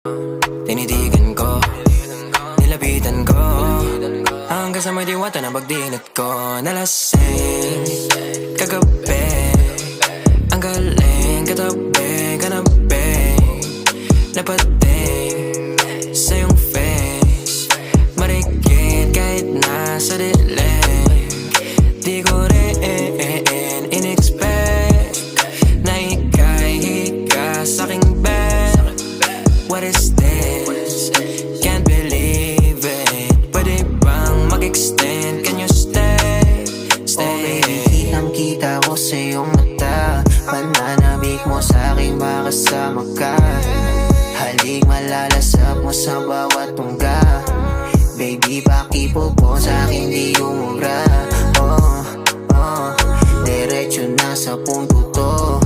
Tinitigan ko, nilapitan ko, hanggang sa may diwata na pagdinat ko. Nalasing kagabi, ang galing katabi, kanabi, napating sa iyong face, marikit kahit nasa dilim. Di ko rin in-expect na ika'y hika sa'king bed. What is this? Can't believe it. Pwede bang mag-extend? Can you stay? Stay. Okay, kitang-kita ko sa iyong mata, pananabik mo sa'king makasama ka. Halik malalasap mo sa bawat tungga. Baby, pakipo po sa'kin di umubra. Diretso na sa punto to.